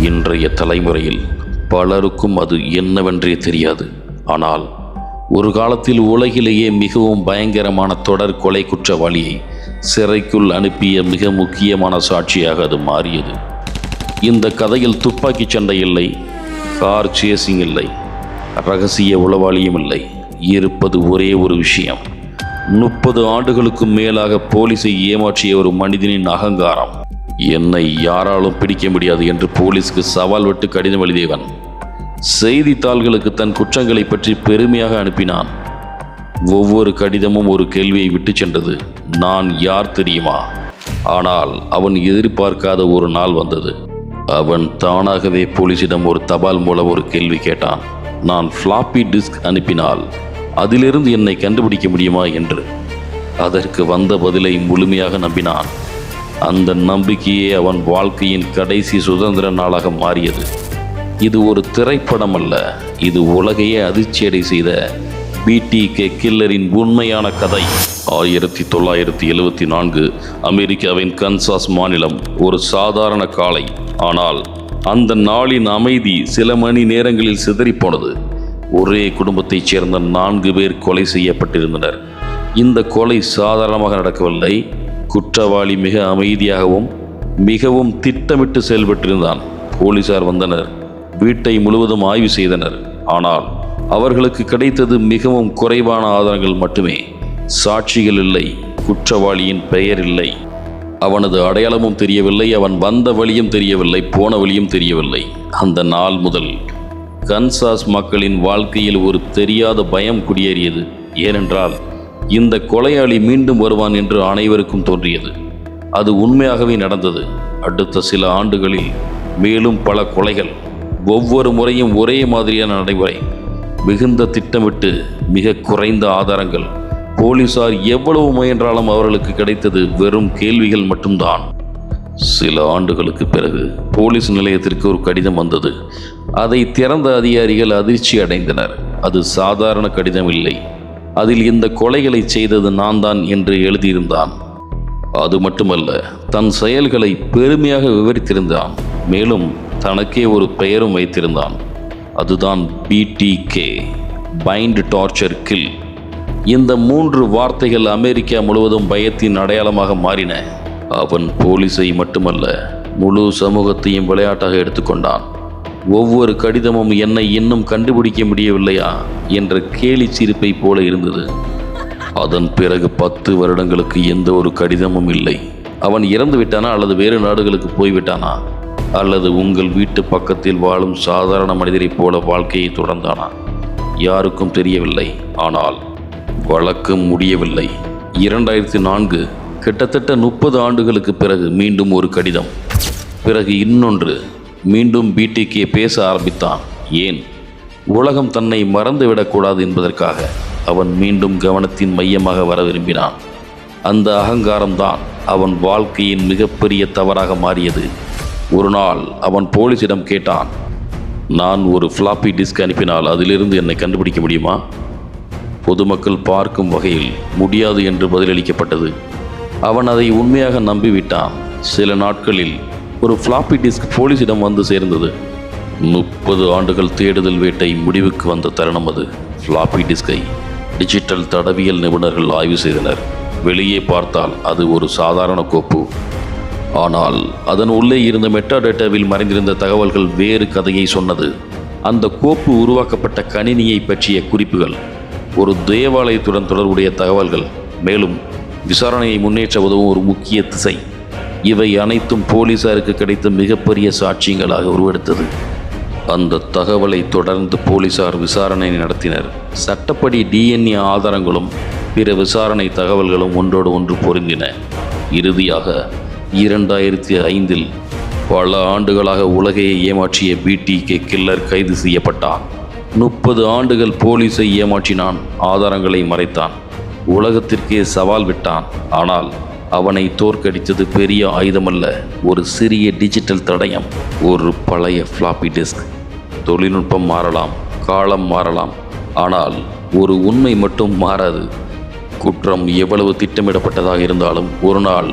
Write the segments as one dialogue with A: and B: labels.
A: இன்றைய தலைமுறையில் பலருக்கும் அது என்னவென்றே தெரியாது. ஆனால் ஒரு காலத்தில் உலகிலேயே மிகவும் பயங்கரமான தொடர் கொலை குற்றவாளியை சிறைக்குள் அனுப்பிய மிக முக்கியமான சாட்சியாக அது மாறியது. இந்த கதையில் துப்பாக்கி சண்டை இல்லை, கார் சேசிங் இல்லை, ரகசிய உளவாளியும் இல்லை. இருப்பது ஒரே ஒரு விஷயம். 30 ஆண்டுகளுக்கும் மேலாக போலீஸை ஏமாற்றிய ஒரு மனிதனின் அகங்காரம். என்னை யாராலும் பிடிக்க முடியாது என்று போலீஸ்க்கு சவால் விட்டு கடிதம் எழுதியவன் செய்தித்தாள்களுக்கு தன் குற்றங்களை பற்றி பெருமையாக அனுப்பினான். ஒவ்வொரு கடிதமும் ஒரு கேள்வியை விட்டு சென்றது. நான் யார் தெரியுமா? ஆனால் அவன் எதிர்பார்க்காத ஒரு நாள் வந்தது. அவன் தானாகவே போலீசிடம் ஒரு தபால் மூலம் ஒரு கேள்வி கேட்டான். நான் ஃப்ளாப்பி டிஸ்க் அனுப்பினால் அதிலிருந்து என்னை கண்டுபிடிக்க முடியுமா என்று. அதற்கு வந்த பதிலை முழுமையாக நம்பினான். அந்த நம்பிக்கையே அவன் வாழ்க்கையின் கடைசி சுதந்திர நாளாக மாறியது. இது ஒரு திரைப்படம் அல்ல, இது உலகையே அதிர்ச்சியடை செய்த BTK கில்லரின் உண்மையான கதை. 1974 அமெரிக்காவின் கன்சாஸ் மாநிலம் ஒரு சாதாரண காலை. ஆனால் அந்த நாளின் அமைதி சில மணி நேரங்களில் சிதறிப்போனது. ஒரே குடும்பத்தைச் சேர்ந்த 4 பேர் கொலை செய்யப்பட்டிருந்தனர். இந்த கொலை சாதாரணமாக நடக்கவில்லை. குற்றவாளி மிக அமைதியாகவும் மிகவும் திட்டமிட்டு செயல்பட்டிருந்தான். போலீசார் வந்தனர், வீட்டை முழுவதும் ஆய்வு செய்தனர். ஆனால் அவர்களுக்கு கிடைத்தது மிகவும் குறைவான ஆதாரங்கள் மட்டுமே. சாட்சிகள் இல்லை, குற்றவாளியின் பெயர் இல்லை, அவனது அடையாளமும் தெரியவில்லை, அவன் வந்த வழியும் தெரியவில்லை, போன வழியும் தெரியவில்லை. அந்த நாள் முதல் கன்சாஸ் மக்களின் வாழ்க்கையில் ஒரு தெரியாத பயம் குடியேறியது. ஏனென்றால் இந்த கொலையாளி மீண்டும் வருவான் என்று அனைவருக்கும் தோன்றியது. அது உண்மையாகவே நடந்தது. அடுத்த சில ஆண்டுகளில் மேலும் பல கொலைகள், ஒவ்வொரு முறையும் ஒரே மாதிரியான நடைமுறை, மிகுந்த திட்டமிட்டு மிக குறைந்த ஆதாரங்கள். போலீசார் எவ்வளவு முயன்றாலும் அவர்களுக்கு கிடைத்தது வெறும் கேள்விகள் மட்டும்தான். சில ஆண்டுகளுக்கு பிறகு போலீஸ் நிலையத்திற்கு ஒரு கடிதம் வந்தது. அதை திறந்த அதிகாரிகள் அதிர்ச்சி அடைந்தனர். அது சாதாரண கடிதம் இல்லை. அதில் இந்த கொலைகளை செய்தது நான் தான் என்று எழுதியிருந்தான். அது மட்டுமல்ல, தன் செயல்களை பெருமையாக விவரித்திருந்தான். மேலும் தனக்கே ஒரு பெயரும் வைத்திருந்தான். அதுதான் BTK, பைண்ட் டார்ச்சர் கில். இந்த 3 வார்த்தைகள் அமெரிக்கா முழுவதும் பயத்தின் அடையாளமாக மாறின. அவன் போலீஸை மட்டுமல்ல, முழு சமூகத்தையும் விளையாட்டாக எடுத்துக்கொண்டான். ஒவ்வொரு கடிதமும் என்னை இன்னும் கண்டுபிடிக்க முடியவில்லையா என்ற கேலி சிரிப்பை போல இருந்தது. அதன் பிறகு 10 வருடங்களுக்கு எந்த ஒரு கடிதமும் இல்லை. அவன் இறந்து விட்டானா, அல்லது வேறு நாடுகளுக்கு போய்விட்டானா, அல்லது உங்கள் வீட்டு பக்கத்தில் வாழும் சாதாரண மனிதரைப் போல வாழ்க்கையை தொடர்ந்தானா, யாருக்கும் தெரியவில்லை. ஆனால் வழக்கு முடியவில்லை. 2004, கிட்டத்தட்ட 30 ஆண்டுகளுக்கு பிறகு மீண்டும் ஒரு கடிதம், பிறகு இன்னொன்று. மீண்டும் BTK பேச ஆரம்பித்தான். ஏன்? உலகம் தன்னை மறந்துவிடக்கூடாது என்பதற்காக. அவன் மீண்டும் கவனத்தின் மையமாக வர விரும்பினான். அந்த அகங்காரம்தான் அவன் வாழ்க்கையின் மிகப்பெரிய தவறாக மாறியது. ஒரு நாள் அவன் போலீசிடம் கேட்டான், நான் ஒரு ஃப்ளாப்பி டிஸ்க் அனுப்பினால் அதிலிருந்து என்னை கண்டுபிடிக்க முடியுமா? பொதுமக்கள் பார்க்கும் வகையில் முடியாது என்று பதிலளிக்கப்பட்டது. அவன் அதை உண்மையாக நம்பிவிட்டான். சில நாட்களில் ஒரு ஃப்ளாப்பி டிஸ்க் போலீசிடம் வந்து சேர்ந்தது. 30 ஆண்டுகள் தேடுதல் வேட்டை முடிவுக்கு வந்த தருணம் அது. ஃப்ளாப்பி டிஸ்கை டிஜிட்டல் தடவியல் நிபுணர்கள் ஆய்வு செய்தனர். வெளியே பார்த்தால் அது ஒரு சாதாரண கோப்பு. ஆனால் அதன் உள்ளே இருந்த மெட்டாடேட்டாவில் மறைந்திருந்த தகவல்கள் வேறு கதையை சொன்னது. அந்த கோப்பு உருவாக்கப்பட்ட கணினியை பற்றிய குறிப்புகள், ஒரு தேவாலயத்துடன் தொடர்புடைய தகவல்கள், மேலும் விசாரணையை முன்னேற்ற உதவும் ஒரு முக்கிய திசை. இவை அனைத்தும் போலீசாருக்கு கிடைத்த மிகப்பெரிய சாட்சியங்களாக உருவெடுத்தது. அந்த தகவலை தொடர்ந்து போலீசார் விசாரணை நடத்தினர். சட்டப்படி DNA ஆதாரங்களும் பிற விசாரணை தகவல்களும் ஒன்றோடு ஒன்று பொருந்தின. இறுதியாக 2005 பல ஆண்டுகளாக உலகையை ஏமாற்றிய BTK கில்லர் கைது செய்யப்பட்டான். 30 ஆண்டுகள் போலீஸை ஏமாற்றினான், ஆதாரங்களை மறைத்தான், உலகத்திற்கே சவால் விட்டான். ஆனால் அவனை தோற்கடித்தது பெரிய ஆயுதமல்ல, ஒரு சிறிய டிஜிட்டல் தடயம், ஒரு பழைய ஃப்ளாப்பி டிஸ்க். தொழில்நுட்பம் மாறலாம், காலம் மாறலாம், ஆனால் ஒரு உண்மை மட்டும் மாறாது. குற்றம் எவ்வளவு திட்டமிடப்பட்டதாக இருந்தாலும் ஒரு நாள்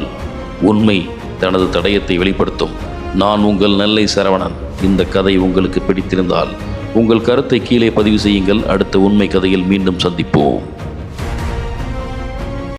A: உண்மை தனது தடயத்தை வெளிப்படுத்தும். நான் உங்கள் நெல்லை சரவணன். இந்த கதை உங்களுக்கு பிடித்திருந்தால் உங்கள் கருத்தை கீழே பதிவு செய்யுங்கள். அடுத்த உண்மை கதையில் மீண்டும் சந்திப்போம்.